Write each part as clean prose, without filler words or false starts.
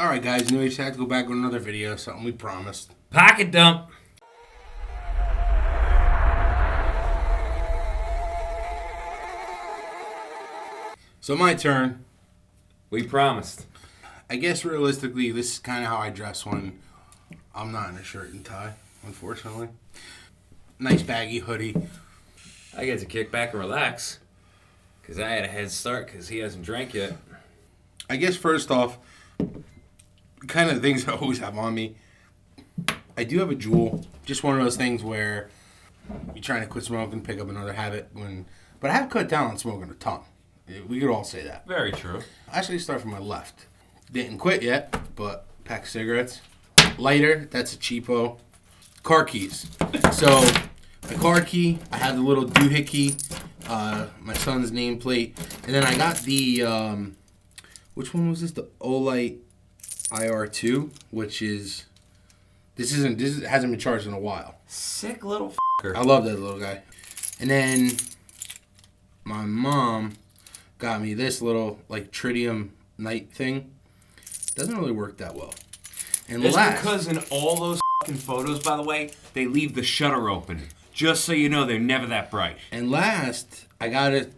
Alright guys, we just had to go back with another video, something we promised. Pocket dump. So my turn. We promised. I guess realistically, this is kind of how I dress when I'm not in a shirt and tie, unfortunately. Nice baggy hoodie. I get to kick back and relax. Because I had a head start because he hasn't drank yet. I guess first off, kind of things I always have on me. I do have a Juul. Just one of those things where you're trying to quit smoking, pick up another habit. But I have cut down on smoking a ton. We could all say that. Very true. I actually start from my left. Didn't quit yet, but pack of cigarettes. Lighter, that's a cheapo. Car keys. So, my car key, I have the little doohickey, my son's nameplate. And then I got the, which one was this? The Olight IR2, which is, this hasn't been charged in a while. Sick little I love that little guy. And then my mom got me this little like tritium night thing. Doesn't really work that well. And It's last, because in all those photos, by the way, they leave the shutter open. Just so you know, they're never that bright. and last, I gotta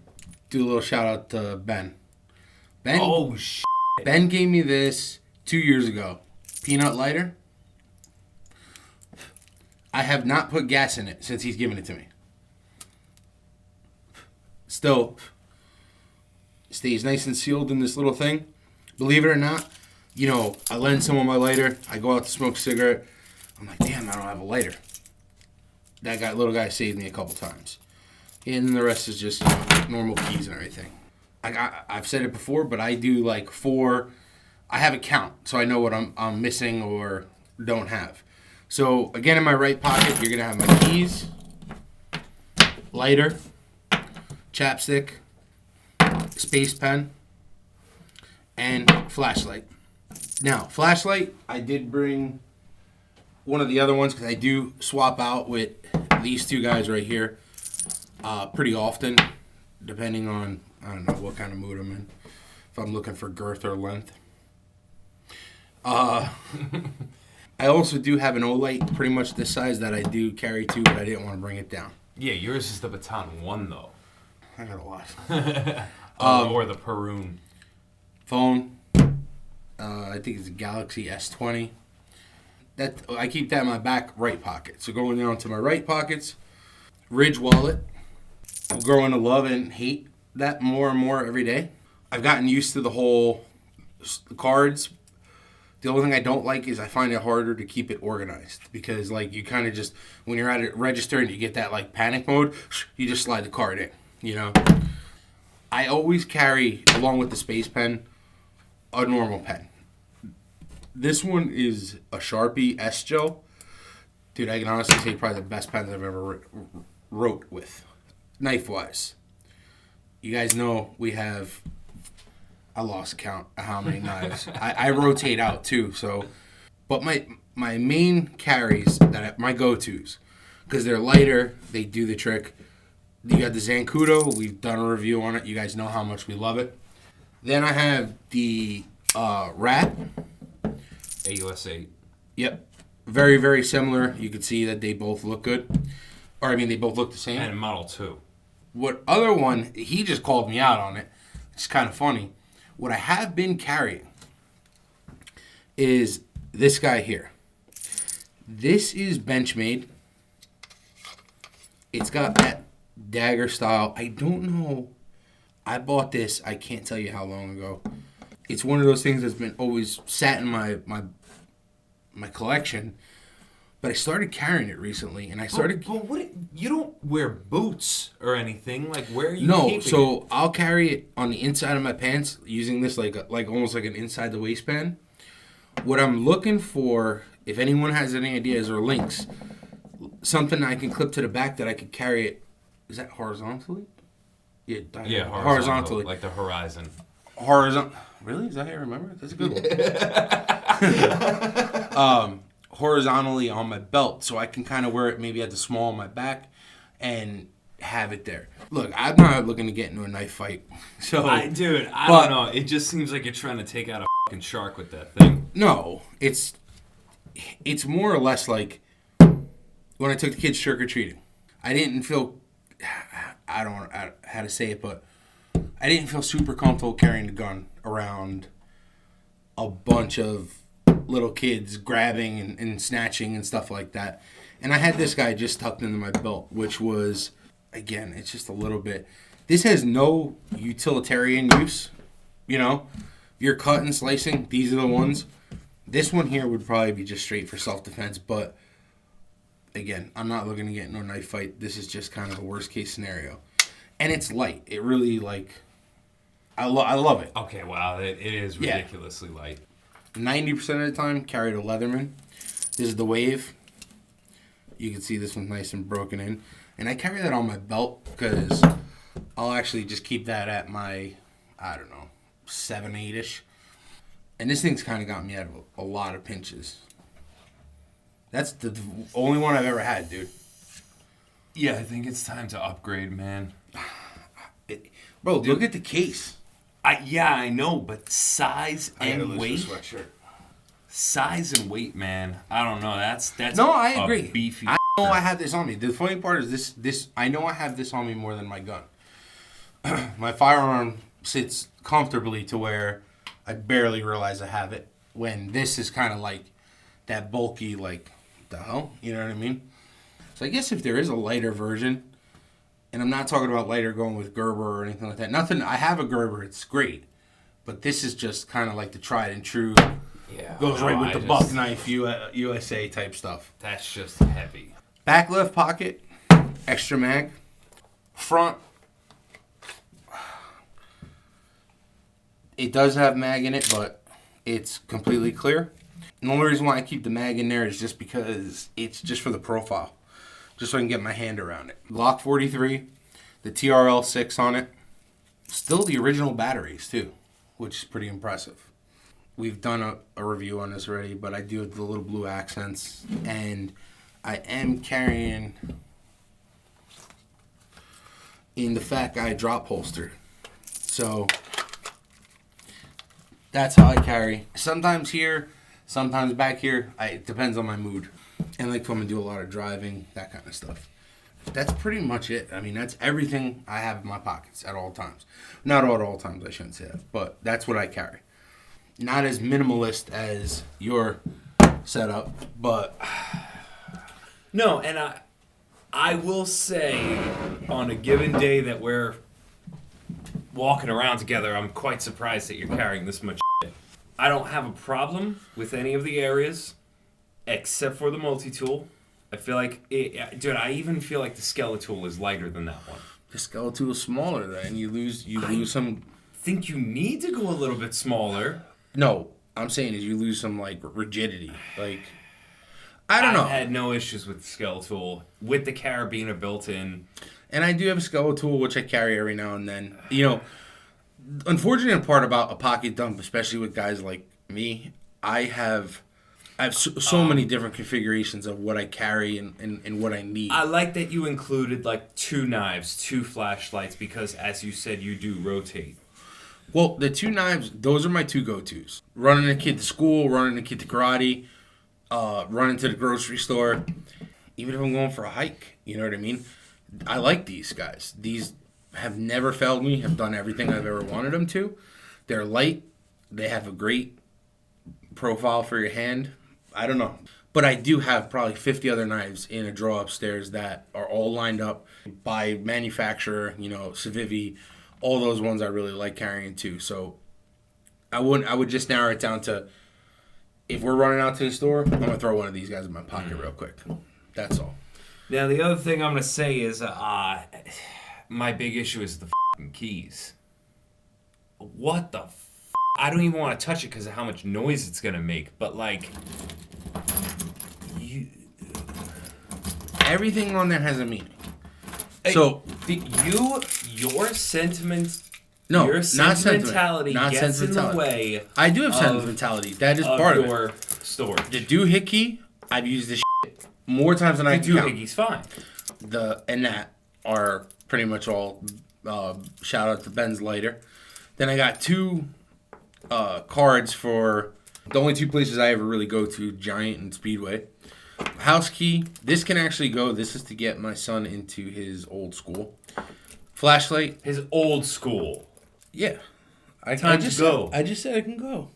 do a little shout out to Ben. Ben gave me this 2 years ago. Peanut lighter. I have not put gas in it since he's given it to me. Still stays nice and sealed in this little thing. Believe it or not, you know, I lend someone my lighter. I go out to smoke a cigarette. I'm like, damn, I don't have a lighter. That little guy saved me a couple times. And the rest is just normal keys and everything. I've said it before, but I do like 4. I have a count, so I know what I'm missing or don't have. So again, in my right pocket, you're gonna have my keys, lighter, chapstick, space pen, and flashlight. Now, flashlight, I did bring one of the other ones because I do swap out with these two guys right here pretty often, depending on, I don't know, what kind of mood I'm in. If I'm looking for girth or length. I also do have an Olight pretty much this size that I do carry too, but I didn't want to bring it down. Yeah, yours is the Baton 1, though. I got a lot. Or the Perun. Phone. I think it's a Galaxy S20. I keep that in my back right pocket. So going down to my right pockets, Ridge wallet. I'm growing to love and hate that more and more every day. I've gotten used to the whole cards. The only thing I don't like is I find it harder to keep it organized because like you kind of just, when you're at it register and you get that like panic mode, you just slide the card in, you know. I always carry, along with the space pen, a normal pen. This one is a Sharpie S-Gel. Dude, I can honestly say probably the best pens I've ever wrote with, knife-wise. You guys know we have, I lost count of how many knives. I rotate out too, so. But my main carries, my go-tos, because they're lighter, they do the trick. You got the Zancudo. We've done a review on it. You guys know how much we love it. Then I have the Rat. AUS 8. Yep. Very, very similar. You can see that they both look good. Or, I mean, they both look the same. And Model 2. What other one, he just called me out on it. It's kind of funny. What I have been carrying is this guy here. This is Benchmade. It's got that dagger style. I don't know. I bought this, I can't tell you how long ago. It's one of those things that's been always sat in my collection. But I started carrying it recently, and I started. But what? You don't wear boots or anything. Like, where are you? No, keeping so it? I'll carry it on the inside of my pants using this like almost like an inside the waistband. What I'm looking for, if anyone has any ideas or links, something I can clip to the back that I could carry it. Is that horizontally? Yeah, horizontally. Like the horizon. Really? Is that how you remember it? That's a good one. Horizontally on my belt, so I can kind of wear it maybe at the small of my back and have it there. Look, I'm not looking to get into a knife fight. So, I don't know. It just seems like you're trying to take out a fucking shark with that thing. No, it's more or less like when I took the kids trick-or-treating. I didn't feel, I don't know how to say it, but I didn't feel super comfortable carrying the gun around a bunch of little kids grabbing and snatching and stuff like that. And I had this guy just tucked into my belt, which was, again, it's just a little bit. This has no utilitarian use. You know, if you're cutting, slicing, these are the ones. This one here would probably be just straight for self-defense, but again, I'm not looking to get into a knife fight. This is just kind of the worst case scenario. And it's light. It really, like, I love it. Okay, wow, it is ridiculously light. 90% of the time, carried a Leatherman. This is the Wave. You can see this one's nice and broken in. And I carry that on my belt because I'll actually just keep that at my, I don't know, 7, 8-ish. And this thing's kind of got me out of a lot of pinches. That's the only one I've ever had, dude. Yeah, I think it's time to upgrade, man. Bro, look at the case. I know, but size and weight. Sweatshirt. Size and weight, man. I don't know. That's no, I agree. Beefy. I know I have this on me. The funny part is this. I know I have this on me more than my gun. My firearm sits comfortably to where I barely realize I have it. When this is kind of like that bulky, like the hell, you know what I mean? So I guess if there is a lighter version, and I'm not talking about lighter going with Gerber or anything like that. Nothing. I have a Gerber. It's great, but this is just kind of like the tried and true. Yeah, goes right with the buck knife USA type stuff. That's just heavy. Back left pocket, extra mag. Front, it does have mag in it, but it's completely clear. And the only reason why I keep the mag in there is just because it's just for the profile. Just so I can get my hand around it. Glock 43, the TRL 6 on it. Still the original batteries, too, which is pretty impressive. We've done a review on this already, but I do have the little blue accents. And I am carrying in the Fat Guy drop holster. So that's how I carry. Sometimes here, sometimes back here. It depends on my mood. And like if I'm going to do a lot of driving, that kind of stuff. That's pretty much it. I mean, that's everything I have in my pockets at all times. Not at all times, I shouldn't say that. But that's what I carry. Not as minimalist as your setup, but... No, and I will say on a given day that we're walking around together, I'm quite surprised that you're carrying this much shit. I don't have a problem with any of the areas except for the multi-tool. I feel like, dude, I even feel like the Skeletool is lighter than that one. The Skeletool is smaller, then. You lose some... think you need to go a little bit smaller. No, I'm saying is you lose some, like, rigidity. Like, I don't know. I had no issues with the Skeletool, with the carabiner built in. And I do have a Skeletool, which I carry every now and then. You know, unfortunate part about a pocket dump, especially with guys like me, I have so many different configurations of what I carry and what I need. I like that you included, like, 2 knives, 2 flashlights, because, as you said, you do rotate. Well, the 2 knives, those are my 2 go-tos. Running a kid to school, running a kid to karate, running to the grocery store. Even if I'm going for a hike, you know what I mean? I like these guys. These have never failed me, have done everything I've ever wanted them to. They're light. They have a great profile for your hand. I don't know. But I do have probably 50 other knives in a drawer upstairs that are all lined up by manufacturer, you know, Civivi. All those ones I really like carrying too. So I would just narrow it down to, if we're running out to the store, I'm going to throw one of these guys in my pocket real quick. That's all. Now, the other thing I'm going to say is my big issue is the f***ing keys. What the f***? I don't even want to touch it because of how much noise it's going to make. But, like, everything on there has a meaning. So your sentiment, no, your sentimentality gets in the way. I do have sentimentality. That is part of your storage. The doohickey, I've used this shit more times than I can count. The doohickey's fine. And that are pretty much all. Shout out to Ben's lighter. Then I got 2 cards for the only two places I ever really go to, Giant and Speedway. House key. This can actually go. This is to get my son into his old school. Flashlight. His old school. Yeah. I just go. I just said I can go.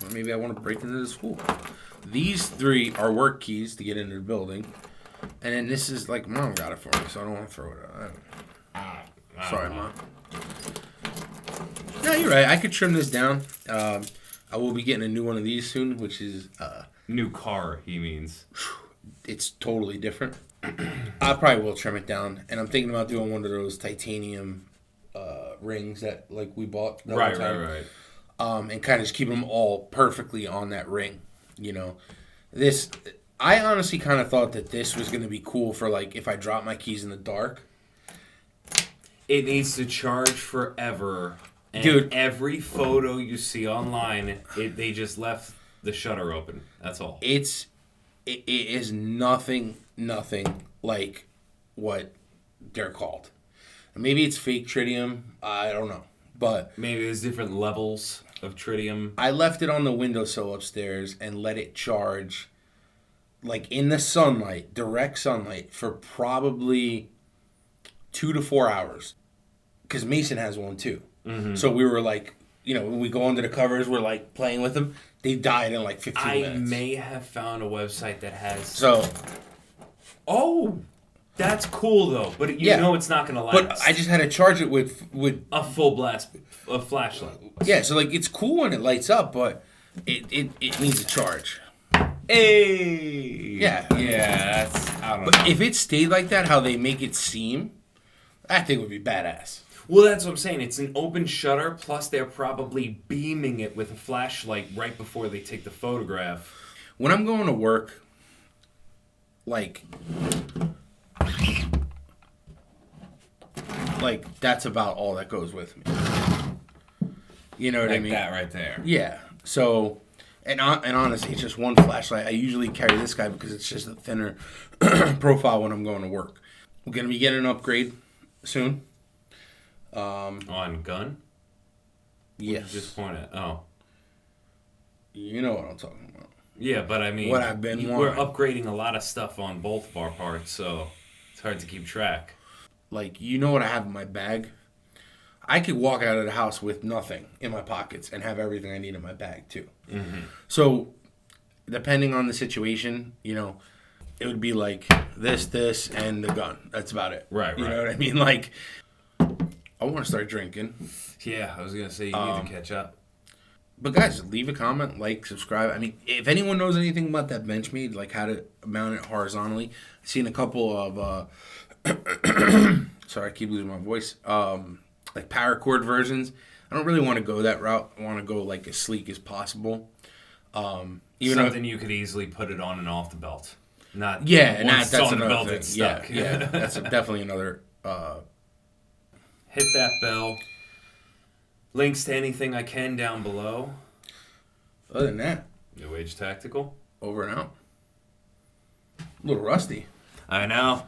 Or maybe I want to break into the school. These three are work keys to get into the building. And then this is like, Mom got it for me, so I don't want to throw it out. Sorry, Mom. No, you're right. I could trim this down. I will be getting a new one of these soon, which is... New car, he means. It's totally different. I probably will trim it down. And I'm thinking about doing one of those titanium rings that like we bought. Right. And kind of just keep them all perfectly on that ring. You know, this... I honestly kind of thought that this was going to be cool for, like, if I drop my keys in the dark. It needs to charge forever. And dude, every photo you see online, they just left the shutter open. That's all. It is nothing like what they're called. Maybe it's fake tritium. I don't know. But maybe there's different levels of tritium. I left it on the windowsill upstairs and let it charge... like in the sunlight, direct sunlight, for probably 2 to 4 hours. Because Mason has one too. Mm-hmm. So we were like, you know, when we go under the covers, we're like playing with them. They died in like 15 minutes. I may have found a website that has... So... Oh! That's cool though, but you know it's not going to last. But I just had to charge it with... a full blast, a flashlight. Yeah, so like it's cool when it lights up, but it needs a charge. Hey! Yeah. Yeah, that's... I don't know. But if it stayed like that, how they make it seem, that thing would be badass. Well, that's what I'm saying. It's an open shutter, plus they're probably beaming it with a flashlight right before they take the photograph. When I'm going to work, like that's about all that goes with me. You know what I mean? Like that right there. Yeah. So... And honestly, it's just one flashlight. I usually carry this guy because it's just a thinner profile when I'm going to work. We're going to be getting an upgrade soon. On gun? Yes. Just point it. Oh. You know what I'm talking about. Yeah, but I mean... what I've been wanting. We're upgrading a lot of stuff on both of our parts, so it's hard to keep track. Like, you know what I have in my bag? I could walk out of the house with nothing in my pockets and have everything I need in my bag, too. Mm-hmm. So, depending on the situation, you know, it would be like this, and the gun. That's about it. Right. You know what I mean? Like, I want to start drinking. Yeah, I was going to say you need to catch up. But, guys, leave a comment, like, subscribe. I mean, if anyone knows anything about that Benchmade, like how to mount it horizontally, I've seen a couple of, sorry, I keep losing my voice, like paracord versions. I don't really want to go that route. I want to go like as sleek as possible. Something you could easily put it on and off the belt. Not that's on the another belt thing. it's stuck. Yeah, that's definitely another. Hit that bell. Links to anything I can down below. Other than that, New Age Tactical. over and out. A little rusty. I know.